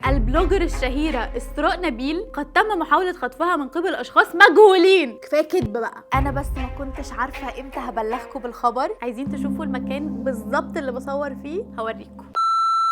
البلوجر الشهيرة إسراء نبيل قد تم محاولة خطفها من قبل أشخاص مجهولين. كفاية كدب بقى. أنا بس ما كنتش عارفة إمتى هبلغكم بالخبر. عايزين تشوفوا المكان بالظبط اللي بصور فيه؟ هوريكم.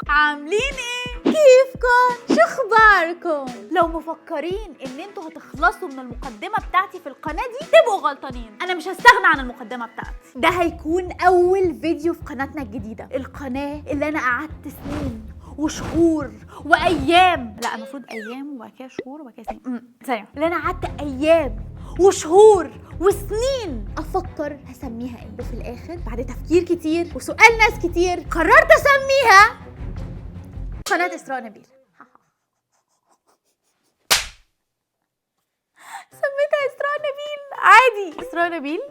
عاملين ايه؟ كيفكم؟ شو اخباركم؟ لو مفكرين ان انتوا هتخلصوا من المقدمة بتاعتي في القناة دي تبقوا غلطانين. انا مش هستغنى عن المقدمة بتاعتي. ده هيكون اول فيديو في قناتنا الجديدة، القناة اللي انا قعدت سنين وشهور وايام، لا المفروض ايام وبعد كده شهور وبعد كده سنين، ثانية، اللي انا قعدت ايام وشهور وسنين افكر هسميها ايه، وفي الاخر بعد تفكير كتير وسؤال ناس كتير قررت اسميها قناة إسراء نبيل. سميتها إسراء نبيل عادي. إسراء نبيل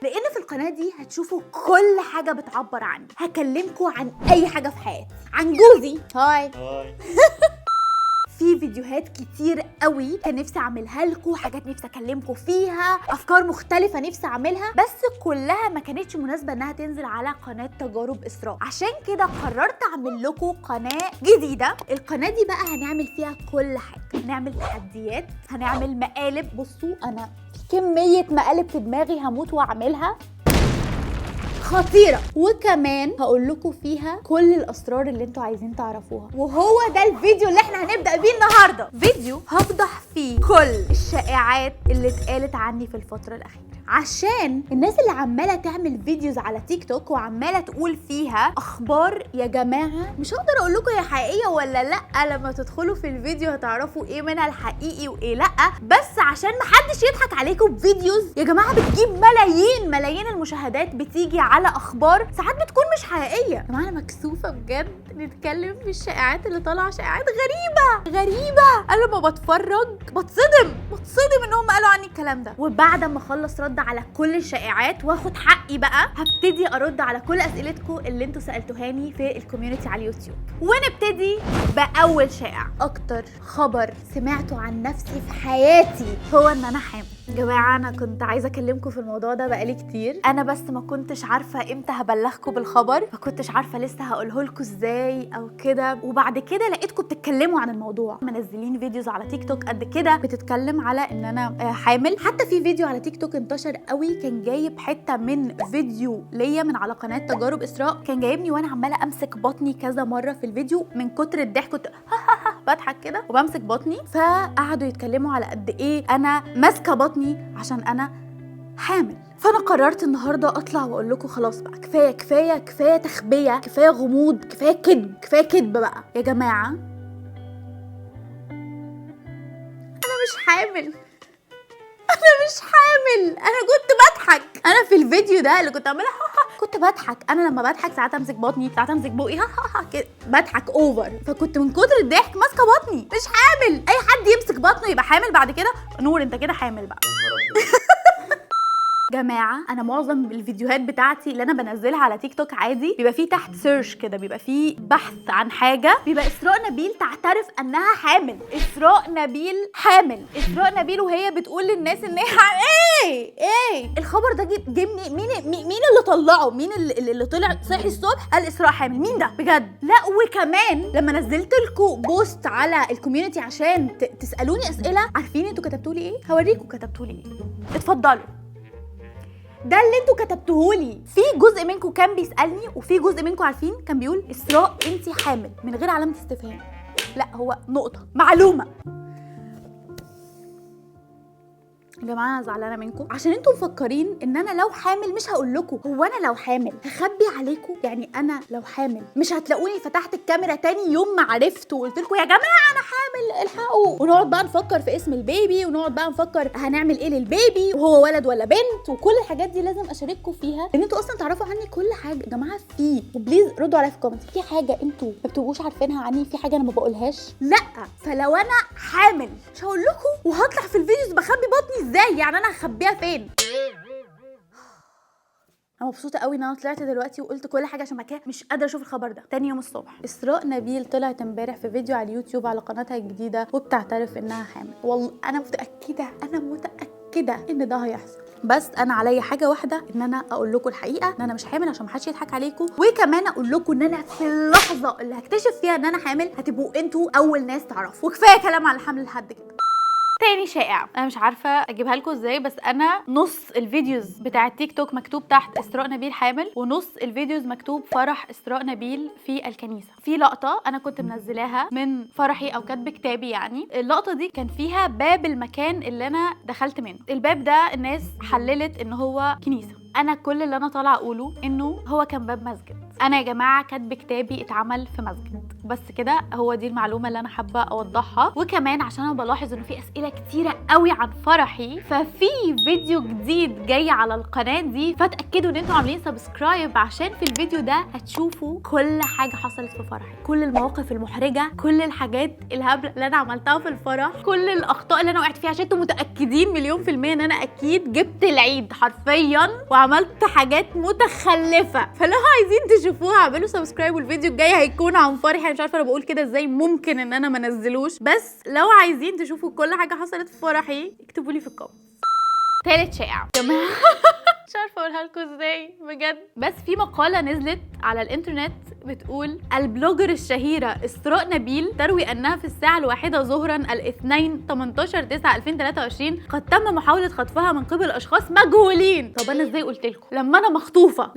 لأن في القناة دي هتشوفوا كل حاجة بتعبر عني. هكلمكم عن أي حاجة في حياتي، عن جوزي هاي في فيديوهات كتير قوي كان نفسي اعملها لكم، حاجات نفسي اكلمكم فيها، افكار مختلفه نفسي اعملها، بس كلها ما كانتش مناسبه انها تنزل على قناه تجارب اسراء. عشان كده قررت اعمل لكم قناه جديده. القناه دي بقى هنعمل فيها كل حاجه، هنعمل تحديات، هنعمل مقالب. بصوا انا في كميه مقالب في دماغي هموت واعملها خطيرة، وكمان هقول لكم فيها كل الاسرار اللي انتوا عايزين تعرفوها. وهو ده الفيديو اللي احنا هنبدأ بيه النهاردة، فيديو هفضح فيه كل الشائعات اللي اتقالت عني في الفترة الأخيرة، عشان الناس اللي عمالة تعمل فيديوز على تيك توك وعمالة تقول فيها اخبار. يا جماعة مش هقدر اقول لكم هي حقيقية ولا لا، لما تدخلوا في الفيديو هتعرفوا ايه منها الحقيقي وايه لا، بس عشان محدش يضحك عليكم بفيديوز يا جماعة بتجيب ملايين المشاهدات بتيجي على اخبار ساعات بتكون مش حقيقية. يا جماعة انا مكسوفة بجد نتكلم في الشائعات اللي طالعة، شائعات غريبة. انا لما بتفرج بتصدم انهم قالوا عني الكلام ده. وبعد ما اخلص رد على كل الشائعات واخد حقي بقى، هبتدي ارد على كل اسئلتكم اللي انتوا سالتوهاني في الكوميونتي على اليوتيوب. ونبتدي باول شائع. اكتر خبر سمعته عن نفسي في حياتي هو ان انا حامل. يا جماعه انا كنت عايزه اكلمكم في الموضوع ده بقالي كتير، انا بس ما كنتش عارفه امتى هبلغكم بالخبر، ما كنتش عارفه لسه هقوله لكم ازاي او كده. وبعد كده لقيتكم بتتكلموا عن الموضوع، منزلين فيديوز على تيك توك قد كده بتتكلم على ان انا حامل. حتى في فيديو على تيك توك انتشر قوي كان جايب حته من فيديو ليا من على قناه تجارب اسراء، كان جايبني وانا عماله امسك بطني كذا مره في الفيديو من كتر الضحك، كنت بضحك كده وبمسك بطني، فقعدوا يتكلموا على قد ايه انا ماسكه بطني عشان انا حامل. فانا قررت النهارده اطلع واقول لكم خلاص بقى، كفايه تخبيه، كفايه غموض، كفايه كدب بقى يا جماعه. انا مش حامل، انا كنت بضحك. انا في الفيديو ده اللي كنت عامله كنت بضحك. انا لما بضحك ساعات امسك بطني، ساعات امسك بوقي كده بضحك اوفر، فكنت من كتر الضحك ماسكه بطني. مش حامل، اي حد يمسك بطنه يبقى حامل بعد كده. نور انت كده حامل بقى. جماعه انا معظم الفيديوهات بتاعتي اللي انا بنزلها على تيك توك عادي بيبقى فيه تحت سيرش كده، بيبقى فيه بحث عن حاجه، بيبقى اسراء نبيل تعترف انها حامل، اسراء نبيل حامل، اسراء نبيل وهي بتقول للناس ان هي ايه الخبر ده جه مين اللي طلعه؟ مين اللي طلع صحي الصبح قال اسراء حامل؟ مين ده بجد؟ لا وكمان لما نزلت لكم بوست على الكوميونتي عشان تسالوني اسئله، عارفين انتوا كتبتوا لي ايه؟ هوريكم كتبتوا لي ايه، اتفضلوا. ده اللي انتوا كتبتوهولي. في جزء منكم كان بيسالني وفي جزء منكم عارفين كان بيقول اسراء انتي حامل من غير علامه استفهام، لا هو نقطه معلومه. يا جماعه انا زعلانه منكم عشان انتوا مفكرين ان انا لو حامل مش هقول لكم. هو انا لو حامل هخبي عليكم؟ يعني انا لو حامل مش هتلاقوني فتحت الكاميرا تاني يوم ما عرفت وقلت لكم يا جماعه انا حامل الحقوا، ونقعد بقى نفكر في اسم البيبي، ونقعد بقى نفكر هنعمل ايه للبيبي وهو ولد ولا بنت، وكل الحاجات دي لازم اشارككم فيها لان انتوا اصلا تعرفوا عني كل حاجه. يا جماعه في، وبليز ردوا عليا في الكومنت، في حاجه انتوا ما بتبقوش عارفينها عني؟ في حاجه انا ما بقولهاش؟ لا. فلو انا حامل مش هقول لكم، وهطلع في الفيديوز بخبي بطني ازاي؟ يعني انا هخبيها فين؟ انا مبسوطه قوي ان انا طلعت دلوقتي وقلت كل حاجه عشان كده مش قادره اشوف الخبر ده. تاني يوم الصبح اسراء نبيل طلعت امبارح في فيديو على اليوتيوب على قناتها الجديده وبتعترف انها حامل. والله انا متاكده ان ده هيحصل. بس انا عليا حاجه واحده، ان انا اقول لكم الحقيقه ان انا مش حامل عشان محدش يضحك عليكم، وكمان اقول لكم ان انا في اللحظه اللي هكتشف فيها ان انا حامل هتبقوا انتوا اول ناس تعرفوا. وكفايه كلام على الحمل لحد كده. تاني شائع، انا مش عارفه اجيبها لكم ازاي، بس انا نص الفيديوز بتاع التيك توك مكتوب تحت اسراء نبيل حامل، ونص الفيديوز مكتوب فرح اسراء نبيل في الكنيسه. في لقطه انا كنت منزلاها من فرحي او كاتب كتابي، يعني اللقطه دي كان فيها باب المكان اللي انا دخلت منه. الباب ده الناس حللت ان هو كنيسه، انا كل اللي انا طالعه اقوله انه هو كان باب مسجد. انا يا جماعه كاتب كتابي اتعمل في مسجد، بس كده. هو دي المعلومه اللي انا حابه اوضحها. وكمان عشان انا بلاحظ انه في اسئله كتيره قوي عن فرحي، ففي فيديو جديد جاي على القناه دي، فتاكدوا ان انتوا عاملين سبسكرايب عشان في الفيديو ده هتشوفوا كل حاجه حصلت في فرحي، كل المواقف المحرجه، كل الحاجات الهبله اللي انا عملتها في الفرح، كل الاخطاء اللي انا وقعت فيها، عشان انتوا متاكدين مليون في الميه ان انا اكيد جبت العيد حرفيا وعملت حاجات متخلفه. فلو عايزين تشوفوها اعملوا سبسكرايب، والفيديو الجاي هيكون عن فرحي. انا مش عارفه انا بقول كده ازاي، ممكن ان انا ما انزلوش، بس لو عايزين تشوفوا كل حاجه حصلت في فرحي اكتبوا لي في الكومنت. تالت شائع يا جماعه مش عارفه اقولها لكم ازاي بجد، بس في مقاله نزلت على الانترنت بتقول البلوجر الشهيره اسراء نبيل تروي انها في الساعه 1 ظهرا الاثنين 18/9/2023 قد تم محاوله خطفها من قبل اشخاص مجهولين. طب انا ازاي قلت لكم لما انا مخطوفه،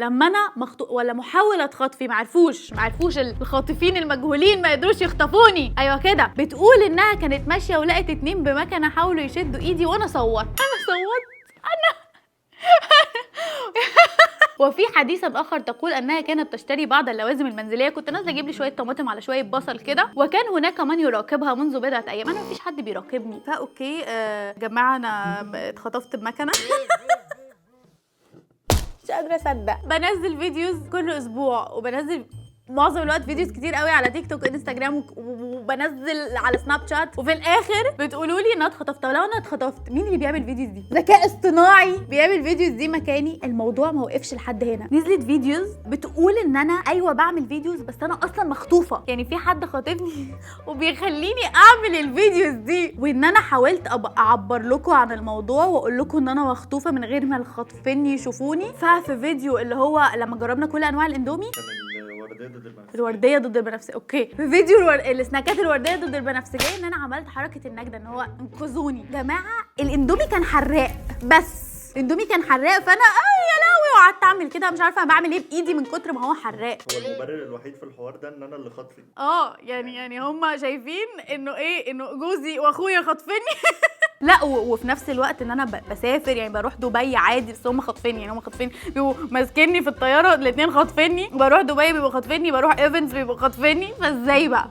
ولا محاوله خطفي؟ ما عرفوش الخاطفين المجهولين ما يقدروش يخطفوني. ايوه كده. بتقول انها كانت ماشيه ولقت 2 بمكنه حاولوا يشدوا ايدي وانا صوت وفي حديث اخر تقول انها كانت تشتري بعض اللوازم المنزليه. كنت نازله اجيب لي شويه طماطم على شويه بصل كده، وكان هناك من يراقبها منذ بضعه ايام. انا مفيش حد بيراقبني، فاوكي جماعه انا اتخطفت بمكنه مش قادره اصدق. بنزل فيديوز كل اسبوع، وبنزل معظم الوقت فيديوز كتير قوي على تيك توك وانستجرام وبنزل على سناب شات، وفي الاخر بتقولوا لي ان انا اتخطفت. طب لو انا اتخطفت مين اللي بيعمل فيديوز دي؟ ذكاء اصطناعي بيعمل فيديوز دي مكاني. الموضوع ما وقفش لحد هنا، نزلت فيديوز بتقول ان انا ايوه بعمل فيديوز بس انا اصلا مخطوفه، يعني في حد خاطفني وبيخليني اعمل الفيديوز دي، وان انا حاولت اعبر لكم عن الموضوع واقول لكم ان انا مخطوفه من غير ما الخاطفين يشوفوني. ففي فيديو اللي هو لما جربنا كل انواع الاندومي الورديه ضد البنفسجيه، اوكي، في فيديو السناكات الورديه ضد البنفسجيه، ان انا عملت حركه النجده ان هو انقذوني. جماعه الاندومي كان حراق، بس الاندومي كان حراق، فانا يا لهوي وقعدت اعمل كده، مش عارفه بعمل ايه بايدي من كتر ما هو حراق. هو المبرر الوحيد في الحوار ده ان انا اللي خاطفي. يعني هم شايفين انه ايه، انه جوزي واخويا خاطفيني لا وفي نفس الوقت ان انا بسافر، يعني بروح دبي عادي، بس هم خاطفيني، يعني هم خاطفين بيبقوا ماسكيني في الطياره، الاثنين خاطفيني، بروح دبي بيبقوا خاطفيني، بروح ايفنتس بيبقوا خاطفيني. فازاي بقى؟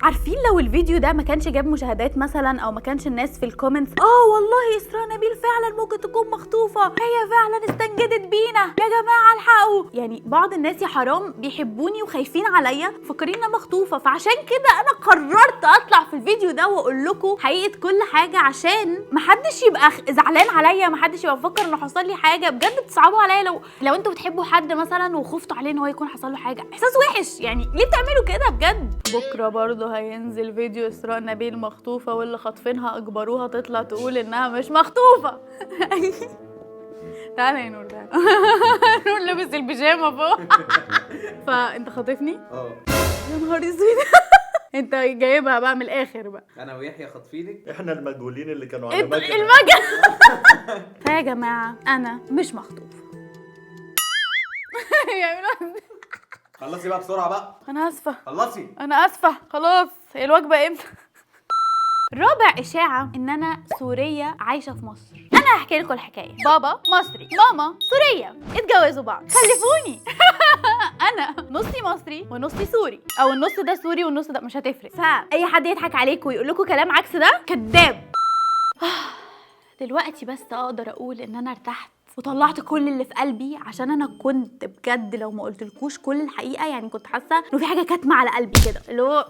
عارفين لو الفيديو ده ما كانش جاب مشاهدات مثلا، او ما كانش الناس في الكومنتس والله اسراء نبيل فعلا ممكن تكون مخطوفه، هي فعلا استنجدت بينا يا جماعه الحقوا، يعني بعض الناس يا حرام بيحبوني وخايفين عليا فاكرين انا مخطوفه. فعشان كده انا قررت اطلع في الفيديو ده واقول لكم حقيقه كل حاجه، عشان محدش يبقى زعلان عليا، محدش يبقى مفكر انه حصل لي حاجه. بجد بتصعبوا عليا لو انتوا بتحبوا حد مثلا وخفتوا عليه ان هو يكون حصل له حاجه، احساس وحش، يعني ليه بتعملوا كده بجد؟ بكره برضه هينزل فيديو اسراء نبيل مخطوفه واللي خاطفينها اجبروها تطلع تقول انها مش مخطوفه تعالى يا نور، تعالى نور لابس البيجامه فوق فانت خاطفني؟ يا نهار اسود انت جايبها بقى من الاخر بقى. انا ويحيى خاطفينك، احنا المجهولين اللي كانوا على مكنه فيا جماعه انا مش مخطوفه خلصي بقى بسرعه بقى. انا اسفه، خلصي. انا اسفه خلاص. هي الوجبه امتى؟ رابع اشاعه ان انا سوريه عايشه في مصر. انا هحكي لكم الحكايه. بابا مصري، ماما سوريه، اتجوزوا بعض، خلفوني انا نصي مصري ونصي سوري، او النص ده سوري والنص ده مش هتفرق. فاي حد يضحك عليكم ويقول لكم كلام عكس ده كذاب. دلوقتي بس اقدر اقول ان انا ارتحت وطلعت كل اللي في قلبي، عشان انا كنت بجد لو ما قلتلكوش كل الحقيقه، يعني كنت حاسه انه في حاجه كاتمه على قلبي كده، اللي هو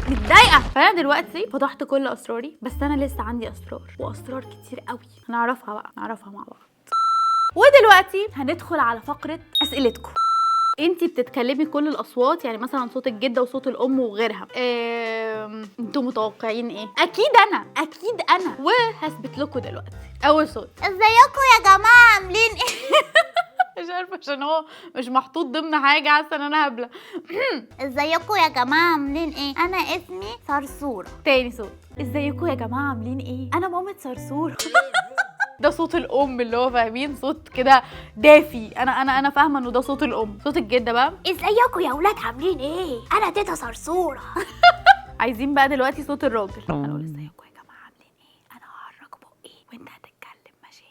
متضايقه. فانا دلوقتي فتحت كل اسراري، بس انا لسه عندي اسرار، واسرار كتير قوي هنعرفها بقى، نعرفها مع بعض. ودلوقتي هندخل على فقره اسئلتكم. انتي بتتكلمي كل الاصوات، يعني مثلا صوت الجده وصوت الام وغيرها، انتوا متوقعين ايه؟ اكيد انا وهثبت لكم دلوقتي. اول صوت، ازيكم يا جماعه عاملين ايه؟ مش عارفه عشان هو مش محطوط ضمن حاجه، حاسه ان انا هبله. ازيكم يا جماعه عاملين ايه؟ انا اسمي صرصوره. تاني صوت، ازيكم يا جماعه عاملين ايه؟ انا مامة صرصوره. ده صوت الام اللي هو فاهمين، صوت كده دافي. انا فاهمه انه ده صوت الام. صوت الجده بقى، ازيكم يا اولاد عاملين ايه؟ انا تيتا صرصوره. عايزين بقى دلوقتي صوت الراجل. هنقول ازيكم يا جماعه عاملين ايه؟ انا هحرك بقي وانت هتتكلم. ماشي؟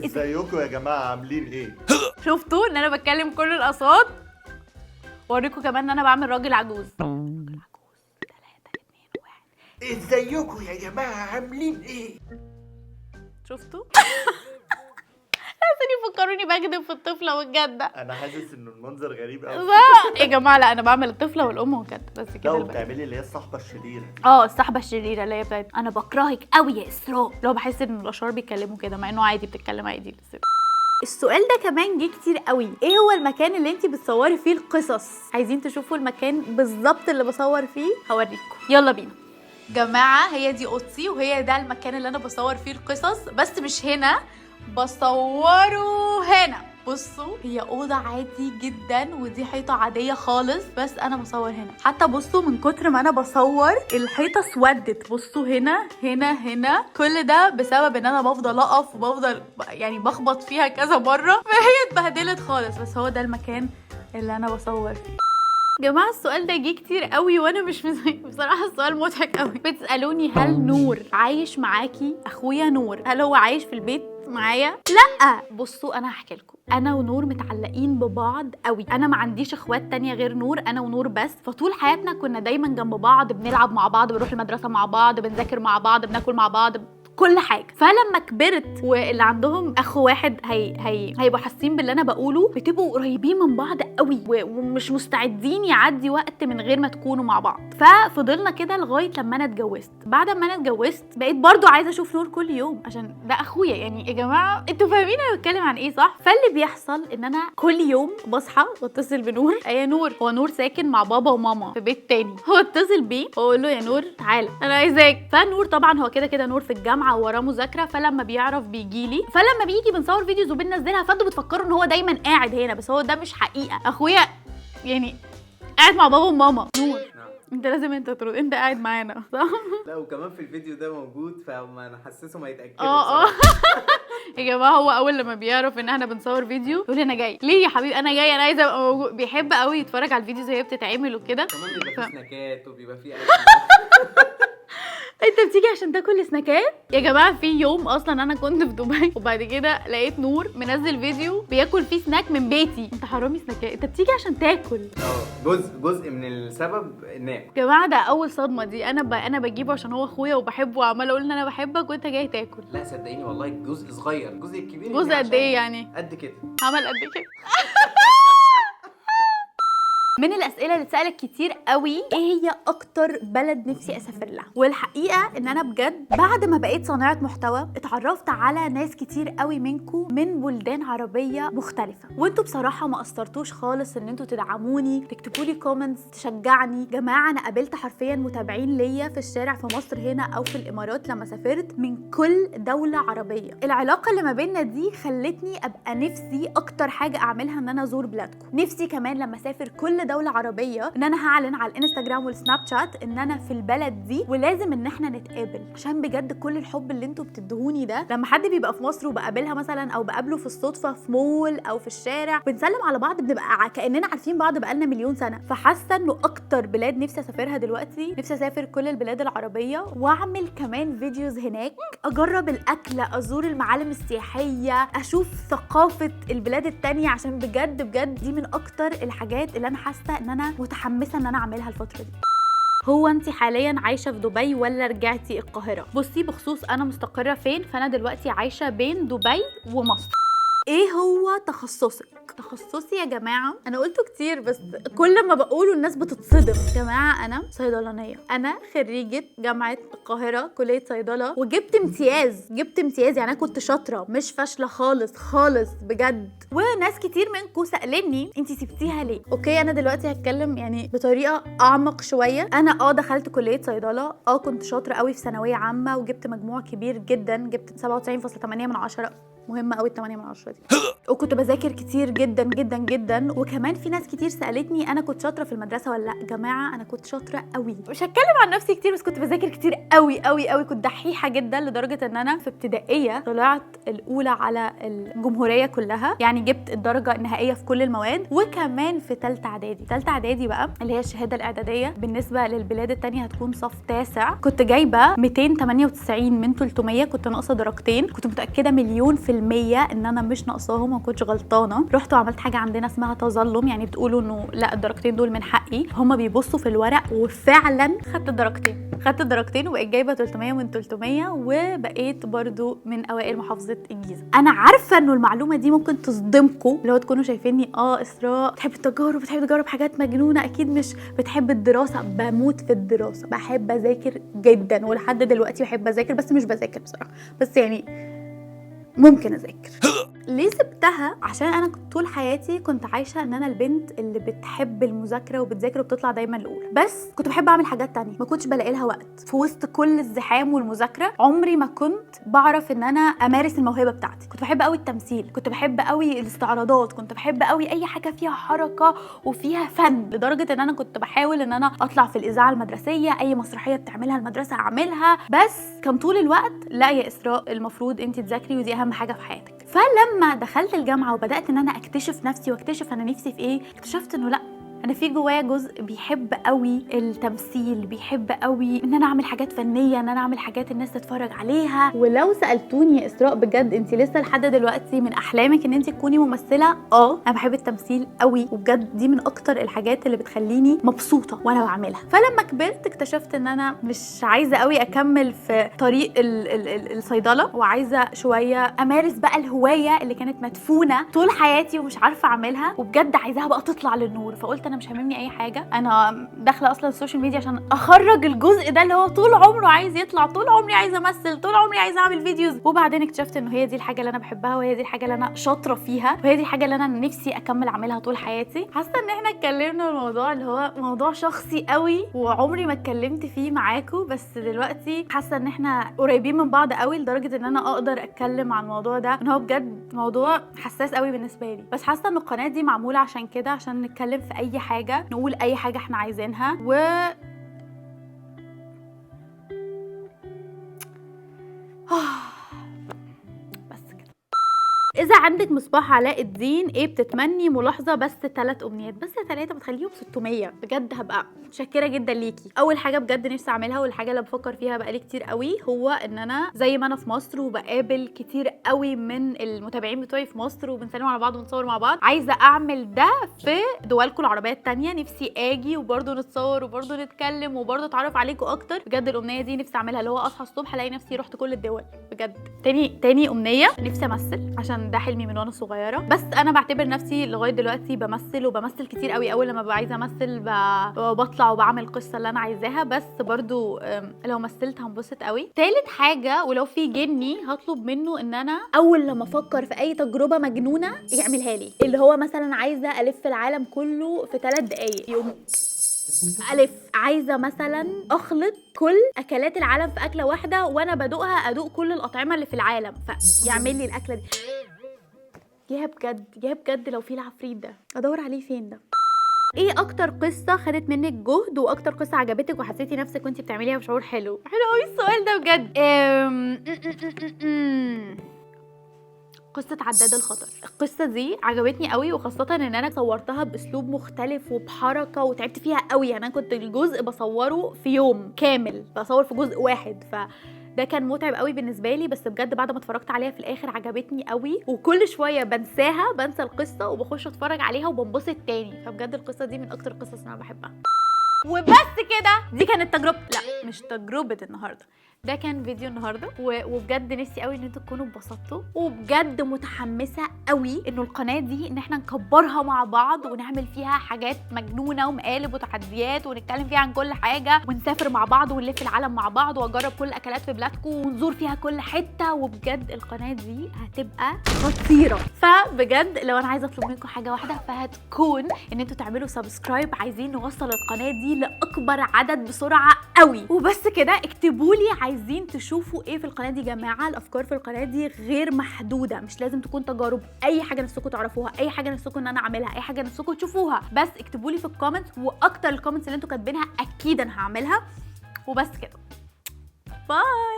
ازيكم يا جماعه عاملين ايه؟ شفتوا ان انا بتكلم كل الاصوات؟ واوريكم كمان ان انا بعمل راجل عجوز. راجل عجوز. 3 2 1. ازيكم يا جماعه عاملين ايه؟ شفتوا؟ عايزين يفكروني بكذب في الطفله والجده. انا حاسس ان المنظر غريب قوي. يا جماعه لا، انا بعمل الطفله والام والجده بس لا، كده. وبتعملي اللي هي الصحبه الشريره. الصحبه الشريره اللي هي بتاعت انا بكرهك قوي يا اسراء. لو بحس ان الاشرار بيتكلموا كده مع انه عادي بتتكلم عادي. السؤال ده كمان جه كتير قوي، ايه هو المكان اللي انتي بتصوري فيه القصص؟ عايزين تشوفوا المكان بالظبط اللي بصور فيه؟ هوريكم، يلا بينا. جماعه هي دي اوضتي وهي ده المكان اللي انا بصور فيه القصص، بس مش هنا، بصوره هنا. بصوا هي اوضه عادي جدا ودي حيطه عاديه خالص، بس انا بصور هنا. حتى بصوا من كتر ما انا بصور الحيطه اسودت. بصوا هنا كل ده بسبب ان انا بفضل اقف وبفضل يعني بخبط فيها كذا مره، فهي اتبهدلت خالص. بس هو ده المكان اللي انا بصور فيه. جماعه السؤال ده جه كتير قوي وانا مش بصراحه السؤال مضحك قوي. بتسالوني هل نور عايش معاكي؟ اخويا نور هل هو عايش في البيت معايا؟ لا. بصوا انا هحكي لكم، انا ونور متعلقين ببعض قوي. انا ما عنديش اخوات تانية غير نور، انا ونور بس. فطول حياتنا كنا دايما جنب بعض، بنلعب مع بعض، بنروح المدرسه مع بعض، بنذاكر مع بعض، بناكل مع بعض، كل حاجه. فلما كبرت واللي عندهم اخ واحد هيبقوا حاسين باللي انا بقوله، بتبقوا قريبين من بعض قوي ومش مستعدين يعدي وقت من غير ما تكونوا مع بعض. ففضلنا كده لغايه لما انا اتجوزت. بعد ما انا اتجوزت بقيت برضو عايزه اشوف نور كل يوم عشان ده اخويا. يعني يا جماعه انتوا فاهمين انا بتكلم عن ايه صح؟ فاللي بيحصل ان انا كل يوم بصحى واتصل بنور. يا نور، هو نور ساكن مع بابا وماما في بيت تاني، هو اتصل بيه واقول له يا نور تعالى انا عايزاك. فنور طبعا هو كده نور في الجامعه وراه مذاكره، فلما بيعرف بيجيلي. فلما بيجي بنصور فيديوز وبننزلها، فانتوا بتفكروا ان هو دايما قاعد هنا، بس هو ده مش حقيقه. اخويا يعني قاعد مع بابا وماما. نور انت لازم انت ترد، انت قاعد معانا صح؟ لا وكمان في الفيديو ده موجود، فما نحسسه ما يتاكدوا. يا جماعه هو اول لما بيعرف ان احنا بنصور فيديو يقول لي انا جاي. ليه يا حبيبي انا جاي، انا عايزه ابقى موجود. بيحب قوي يتفرج على الفيديوز وهي بتتعمل وكده. كمان بيبقى فيه سناكات وبيبقى فيه اكل. انت بتيجي عشان تاكل سناكات؟ يا جماعه في يوم اصلا انا كنت في دبي وبعد كده لقيت نور منزل فيديو بياكل فيه سناك من بيتي. انت حرامي سناكات، انت بتيجي عشان تاكل. جزء من السبب ناكل. يا جماعه ده اول صدمه دي. انا بجيبه عشان هو اخويا وبحبه وعماله اقول ان انا بحبك وانت جاي تاكل. لا صدقيني والله جزء صغير. الجزء الكبير جزء قد ايه يعني؟ قد كده. عمل قد كده. من الاسئله اللي اتسالت كتير قوي، ايه هي اكتر بلد نفسي اسافر لها؟ والحقيقه ان انا بجد بعد ما بقيت صانعه محتوى اتعرفت على ناس كتير قوي منكم من بلدان عربيه مختلفه، وانتوا بصراحه ما قصرتوش خالص ان انتوا تدعموني، تكتبوا لي كومنتس تشجعني. جماعه انا قابلت حرفيا متابعين ليا في الشارع في مصر هنا او في الامارات لما سافرت من كل دوله عربيه. العلاقه اللي ما بيننا دي خلتني ابقى نفسي اكتر حاجه اعملها ان انا ازور بلادكم. نفسي كمان لما اسافر كل دولة عربية ان انا هعلن على الانستجرام والسناب شات ان انا في البلد دي ولازم ان احنا نتقابل، عشان بجد كل الحب اللي انتوا بتدهوني ده لما حد بيبقى في مصر وبقابلها مثلا او بقابله في الصدفة في مول او في الشارع بنسلم على بعض بنبقى كأننا عارفين بعض بقالنا مليون سنة. فحاسة انه اكتر بلاد نفسي اسافرها دلوقتي، نفسي اسافر كل البلاد العربية واعمل كمان فيديوز هناك، اجرب الاكل، ازور المعالم السياحية، اشوف ثقافة البلاد التانية، عشان بجد دي من اكتر الحاجات اللي انا حاسة ان انا متحمسه ان انا اعملها الفتره دي. هو انت حاليا عايشه في دبي ولا رجعتي القاهره؟ بصي بخصوص انا مستقره فين، فانا دلوقتي عايشه بين دبي ومصر. ايه هو تخصصك؟ تخصصي يا جماعه انا قلته كتير بس كل ما بقوله الناس بتتصدم. يا جماعه انا صيدلانيه، انا خريجه جامعه القاهره كليه صيدله، وجبت امتياز، يعني انا كنت شاطره مش فاشله خالص خالص بجد. وناس كتير منكم سالني انتي سبتيها ليه. اوكي انا دلوقتي هتكلم يعني بطريقه اعمق شويه. انا دخلت كليه صيدله، كنت شاطره قوي في ثانويه عامه وجبت مجموع كبير جدا، جبت 97.8 مهمه قوي 8 دي. وكنت بذاكر كتير جدا جدا جدا. وكمان في ناس كتير سالتني انا كنت شاطره في المدرسه ولا لا. جماعه انا كنت شاطره قوي، مش هتكلم عن نفسي كتير بس كنت بذاكر كتير قوي قوي قوي. كنت دحيحه جدا لدرجه ان انا في ابتدائيه طلعت الاولى على الجمهوريه كلها، يعني جبت الدرجه النهائيه في كل المواد. وكمان في ثالثه اعدادي بقى اللي هي الشهاده الاعداديه بالنسبه للبلاد التانية هتكون صف 9، كنت جايبه 298 من 300، كنت ناقصه درجتين. كنت متاكده 100% ان انا مش ناقصاهم، ما كنتش غلطانه. رحت وعملت حاجه عندنا اسمها تظلم، يعني بتقولوا انه لا الدرجتين دول من حقي. هما بيبصوا في الورق وفعلا خدت الدرجتين وبقيت جايبه 300 من 300 وبقيت برضو من اوائل محافظه الجيزه. انا عارفه انه المعلومه دي ممكن تصدمكم، لو تكونوا شايفيني اسراء بتحب تجارب حاجات مجنونه، اكيد مش بتحب الدراسه. بموت في الدراسه، بحب اذاكر جدا ولحد دلوقتي بحب اذاكر، بس مش بذاكر بصراحه، بس يعني ممكن اذاكر. ليه سبتها؟ عشان انا كنت طول حياتي كنت عايشه ان انا البنت اللي بتحب المذاكره وبتذاكر وبتطلع دايما الاولى، بس كنت بحب اعمل حاجات تانية ما كنتش بلاقي لها وقت في وسط كل الزحام والمذاكره. عمري ما كنت بعرف ان انا امارس الموهبه بتاعتي. كنت بحب قوي التمثيل، كنت بحب قوي الاستعراضات، كنت بحب قوي اي حاجه فيها حركه وفيها فن، لدرجه ان انا كنت بحاول ان انا اطلع في الاذاعه المدرسيه، اي مسرحيه بتعملها المدرسه اعملها. بس كان طول الوقت لا يا اسراء المفروض انت تذاكري ودي اهم حاجه في حياتك. فلما دخلت الجامعه وبدات ان انا اكتشف نفسي واكتشف انا نفسي في ايه، اكتشفت انه لا، انا في جوايا جزء بيحب قوي التمثيل، بيحب قوي ان انا اعمل حاجات فنيه، ان انا اعمل حاجات الناس تتفرج عليها. ولو سالتوني يا اسراء بجد انت لسه لحد دلوقتي من احلامك ان انت تكوني ممثله؟ انا بحب التمثيل قوي، وبجد دي من اكتر الحاجات اللي بتخليني مبسوطه وانا بعملها. فلما كبرت اكتشفت ان انا مش عايزه قوي اكمل في طريق الصيدله، وعايزه شويه امارس بقى الهوايه اللي كانت مدفونه طول حياتي ومش عارفه اعملها، وبجد عايزاها بقى تطلع للنور. فقلت انا مش هاممني اي حاجه، انا داخله اصلا السوشيال ميديا عشان اخرج الجزء ده اللي هو طول عمره عايز يطلع، طول عمري عايزه امثل، طول عمري عايزه اعمل فيديوز. وبعدين اكتشفت انه هي دي الحاجه اللي انا بحبها، وهي دي الحاجه اللي انا شاطره فيها، وهي دي الحاجه اللي انا نفسي اكمل اعملها طول حياتي. حاسه ان احنا اتكلمنا الموضوع اللي هو موضوع شخصي قوي وعمري ما اتكلمت فيه معاكم، بس دلوقتي حاسه ان احنا قريبين من بعض قوي لدرجه ان انا اقدر اتكلم عن الموضوع ده، ان هو بجد موضوع حساس قوي بالنسبه لي. بس حاسه ان القناه دي معموله عشان كده، عشان نتكلم في اي حاجه، نقول اي حاجه احنا عايزينها. إذا عندك مصباح علاء الدين إيه بتتمني؟ ملاحظة بس 3 أمنيات، بس 3 بتخليهم 600 بجد، هبقى متشكرة جدا ليكي. أول حاجة بجد نفسي أعملها والحاجة اللي بفكر فيها بقالي كتير قوي، هو إن أنا زي ما أنا في مصر وبقابل كتير قوي من المتابعين بتوعي في مصر وبنسلم على بعض ونتصور مع بعض، عايزة أعمل ده في دولكم العربية التانية. نفسي أجي وبرضه نتصور وبرضه نتكلم وبرضه أتعرف عليكم أكتر. بجد الأمنية دي نفسي أعملها، اللي هو أصحى الصبح ألاقي نفسي رحت كل الدول بجد. تاني أمنية نفسي أمثل، عشان ده حلمي من وانا صغيره، بس انا بعتبر نفسي لغايه دلوقتي بمثل وبمثل كتير قوي. اول لما ببقى عايزه امثل بطلع وبعمل القصه اللي انا عايزاها، بس برضو لو مثلت هنبسط قوي. تالت حاجه ولو في جني هطلب منه ان انا اول لما افكر في اي تجربه مجنونه يعملها لي، اللي هو مثلا عايزه الف العالم كله في 3 دقايق، يقوم عايزه مثلا اخلط كل اكلات العالم في اكله واحده وانا بدوقها ادوق كل الاطعمه اللي في العالم، فيعمل لي الاكله دي. يا بجد لو في العفريت ده ادور عليه فين ده. ايه اكتر قصه خدت منك جهد واكتر قصه عجبتك وحسيتي نفسك وانت بتعمليها بشعور حلو قوي السؤال ده بجد. قصة عداد الخطر، القصة دي عجبتني قوي، وخاصة ان انا صورتها باسلوب مختلف وبحركة وتعبت فيها قوي. يعني انا كنت الجزء بصوره في يوم كامل، بصور في جزء واحد، ده كان متعب قوي بالنسبه لي. بس بجد بعد ما اتفرجت عليها في الاخر عجبتني قوي، وكل شويه بنسى القصه وبخش اتفرج عليها وبنبسط تاني. فبجد القصه دي من اكتر القصص اللي انا بحبها. وبس كده، دي كانت تجربه، لا مش تجربه النهارده، ده كان فيديو النهارده وبجد نفسي قوي ان انتوا تكونوا اتبسطتوا، وبجد متحمسه قوي انه القناه دي ان احنا نكبرها مع بعض ونعمل فيها حاجات مجنونه ومقالب وتحديات ونتكلم فيها عن كل حاجه، ونسافر مع بعض ونلف العالم مع بعض واجرب كل الاكلات في بلادكم ونزور فيها كل حته. وبجد القناه دي هتبقى خطيره. فبجد لو انا عايزه اطلب منكم حاجه واحده فهتكون ان انتوا تعملوا سبسكرايب. عايزين نوصل القناه دي لاكبر عدد بسرعه قوي. وبس كده، اكتبوا لي عايزين تشوفوا ايه في القناه دي يا جماعه. الافكار في القناه دي غير محدوده، مش لازم تكون تجارب، اي حاجه نفسكم تعرفوها، اي حاجه نفسكم ان انا اعملها، اي حاجه نفسكم تشوفوها، بس اكتبوا لي في الكومنت. واكتر الكومنتس اللي انتوا كاتبينها اكيد انا هعملها. وبس كده، باي.